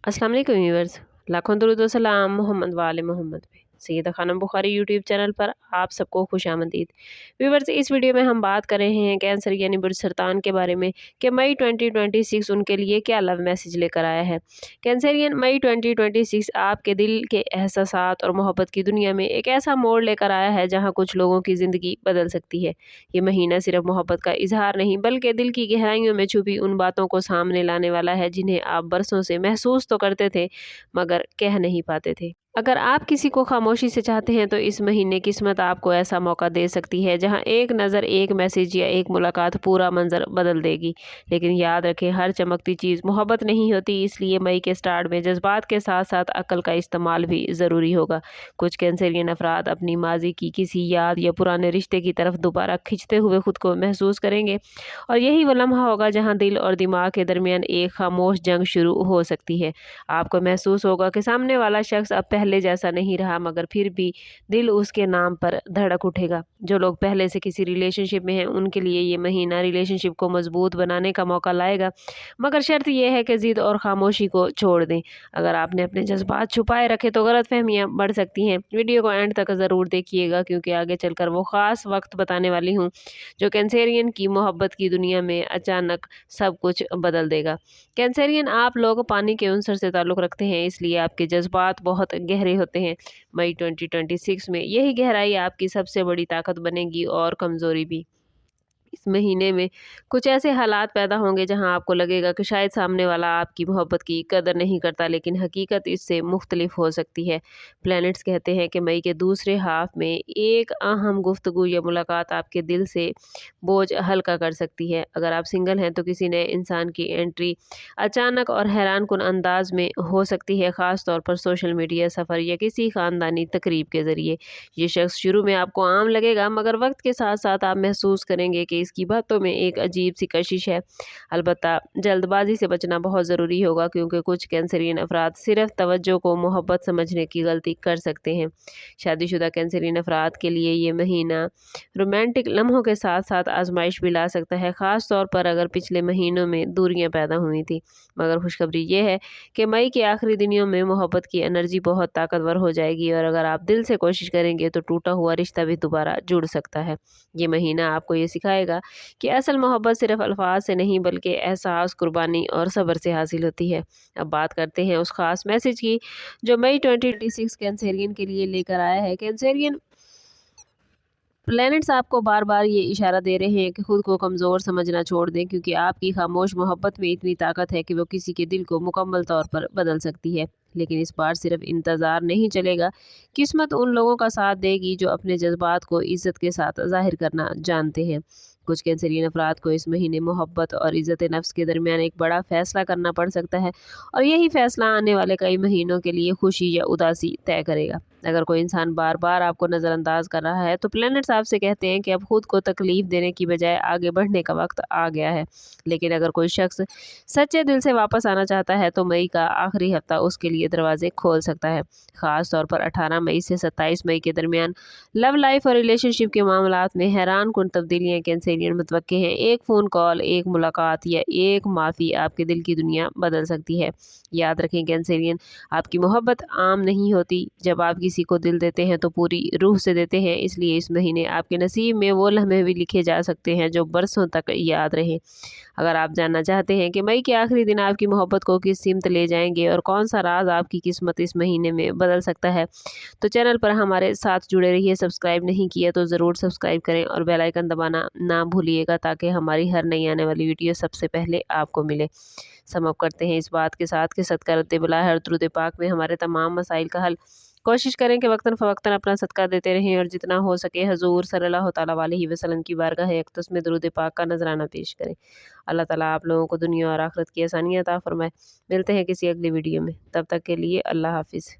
अस्सलाम वालेकुम व्यूअर्स, लाखों दरूद व सलाम मोहम्मद वाले मोहम्मद पे। सैयदा खानम बुखारी यूट्यूब चैनल पर आप सबको खुशामदीद। व्यूअर्स, इस वीडियो में हम बात कर रहे हैं कैंसर यानी बुरसरतान के बारे में कि मई 2026 उनके लिए क्या लव मैसेज लेकर आया है। कैंसरियन, मई 2026 आपके दिल के एहसासात और मोहब्बत की दुनिया में एक ऐसा मोड़ लेकर आया है जहाँ कुछ लोगों की ज़िंदगी बदल सकती है। ये महीना सिर्फ मोहब्बत का इजहार नहीं बल्कि दिल की गहराइयों में छुपी उन बातों को सामने लाने वाला है जिन्हें आप बरसों से महसूस तो करते थे मगर कह नहीं पाते थे। अगर आप किसी को खामोशी से चाहते हैं तो इस महीने किस्मत आपको ऐसा मौका दे सकती है जहां एक नज़र, एक मैसेज या एक मुलाकात पूरा मंजर बदल देगी। लेकिन याद रखें, हर चमकती चीज़ मोहब्बत नहीं होती, इसलिए मई के स्टार्ट में जज्बात के साथ साथ अक्ल का इस्तेमाल भी ज़रूरी होगा। कुछ कैंसरियन अफराद अपनी माजी की किसी याद या पुराने रिश्ते की तरफ दोबारा खिंचते हुए खुद को महसूस करेंगे और यही वो लम्हा होगा जहाँ दिल और दिमाग के दरमियान एक खामोश जंग शुरू हो सकती है। आपको महसूस होगा कि सामने वाला शख्स अब पहले जैसा नहीं रहा, मगर फिर भी दिल उसके नाम पर धड़क उठेगा। जो लोग पहले से किसी रिलेशनशिप में हैं उनके लिए ये महीना रिलेशनशिप को मजबूत बनाने का मौका लाएगा, मगर शर्त यह है कि जिद और खामोशी को छोड़ दें। अगर आपने अपने जज्बात छुपाए रखे तो गलतफहमियां बढ़ सकती हैं। वीडियो को एंड तक ज़रूर देखिएगा क्योंकि आगे चलकर वो ख़ास वक्त बताने वाली हूँ जो कैंसेरियन की मोहब्बत की दुनिया में अचानक सब कुछ बदल देगा। कैंसेरियन, आप लोग पानी के उनसर से ताल्लुक़ रखते हैं, इसलिए आपके जज्बात बहुत गहरे होते हैं। मई 2026 में यही गहराई आपकी सबसे बड़ी ताकत बनेगी और कमज़ोरी भी। इस महीने में कुछ ऐसे हालात पैदा होंगे जहां आपको लगेगा कि शायद सामने वाला आपकी मोहब्बत की कदर नहीं करता, लेकिन हकीकत इससे मुख्तलिफ हो सकती है। प्लैनेट्स कहते हैं कि मई के दूसरे हाफ में एक अहम गुफ्तगू या मुलाकात आपके दिल से बोझ हल्का कर सकती है। अगर आप सिंगल हैं तो किसी नए इंसान की एंट्री अचानक और हैरान कुन अंदाज में हो सकती है, ख़ास तौर पर सोशल मीडिया, सफ़र या किसी ख़ानदानी तकरीब के ज़रिए। ये शख्स शुरू में आपको आम लगेगा, मगर वक्त के साथ साथ आप महसूस करेंगे कि इसकी बातों में एक अजीब सी कशिश है। अलबत्ता जल्दबाजी से बचना बहुत ज़रूरी होगा क्योंकि कुछ कैंसरियन अफराद सिर्फ तवज्जो को मोहब्बत समझने की गलती कर सकते हैं। शादीशुदा कैंसरियन अफराद के लिए ये महीना रोमांटिक लम्हों के साथ साथ आजमाइश भी ला सकता है, ख़ास तौर पर अगर पिछले महीनों में दूरियां पैदा हुई थी। मगर खुशखबरी ये है कि मई के आखिरी दिनों में मोहब्बत की एनर्जी बहुत ताकतवर हो जाएगी और अगर आप दिल से कोशिश करेंगे तो टूटा हुआ रिश्ता भी दोबारा जुड़ सकता है। ये महीना आपको ये सिखाएगा कि असल मोहब्बत सिर्फ अल्फाज से नहीं बल्कि एहसास, कुर्बानी और सब्र से हासिल होती है। अब बात करते हैं उस खास मैसेज की जो मई 2026 कैंसेरियन के लिए लेकर आया है। कैंसेरियन, प्लैनेट्स आपको बार बार ये इशारा दे रहे हैं कि खुद को कमज़ोर समझना छोड़ दें क्योंकि आपकी खामोश मोहब्बत में इतनी ताकत है कि वो किसी के दिल को मुकम्मल तौर पर बदल सकती है। लेकिन इस बार सिर्फ इंतज़ार नहीं चलेगा, किस्मत उन लोगों का साथ देगी जो अपने जज्बात को इज़्ज़त के साथ ज़ाहिर करना जानते हैं। कुछ कैंसरियन अफराद को इस महीने मोहब्बत और इज़्ज़त नफ्स के दरमियान एक बड़ा फ़ैसला करना पड़ सकता है और यही फ़ैसला आने वाले कई महीनों के लिए खुशी या उदासी तय करेगा। अगर कोई इंसान बार बार आपको नज़रअंदाज कर रहा है तो प्लैनेट्स आपसे कहते हैं कि अब खुद को तकलीफ देने की बजाय आगे बढ़ने का वक्त आ गया है। लेकिन अगर कोई शख्स सच्चे दिल से वापस आना चाहता है तो मई का आखिरी हफ्ता उसके लिए दरवाजे खोल सकता है। ख़ास तौर पर 18 मई से 27 मई के दरमियान लव लाइफ और रिलेशनशिप के मामलात में हैरान कुन तब्दीलियाँ कैंसेरियन मुतवक्के हैं। एक फ़ोन कॉल, एक मुलाकात या एक माफ़ी आपके दिल की दुनिया बदल सकती है। याद रखें कैंसेरियन, आपकी मोहब्बत आम नहीं होती। जब आप किसी को दिल देते हैं तो पूरी रूह से देते हैं, इसलिए इस महीने आपके नसीब में वो लम्हे भी लिखे जा सकते हैं जो बरसों तक याद रहें। अगर आप जानना चाहते हैं कि मई के आखिरी दिन आपकी मोहब्बत को किस सिमत ले जाएंगे और कौन सा राज आपकी किस्मत इस महीने में बदल सकता है तो चैनल पर हमारे साथ जुड़े रहिए। सब्सक्राइब नहीं किया तो ज़रूर सब्सक्राइब करें और बेल आइकन दबाना ना भूलिएगा ताकि हमारी हर नई आने वाली वीडियो सबसे पहले आपको मिले। समाप्त करते हैं इस बात के साथ कि सदका रद्द बिला हर दुरूद पाक में हमारे तमाम मसाइल का हल। कोशिश करें कि वक्तन फ़वक्तन अपना सदका देते रहें और जितना हो सके हजूर सल्लल्लाहु तआला अलैहि वसल्लम की बारगाह अक़दस में दुरूद पाक का नजराना पेश करें। अल्लाह ताला आप लोगों को दुनिया और आखिरत की आसानियाँ अता फरमाए। मिलते हैं किसी अगली वीडियो में, तब तक के लिए अल्लाह हाफिज़।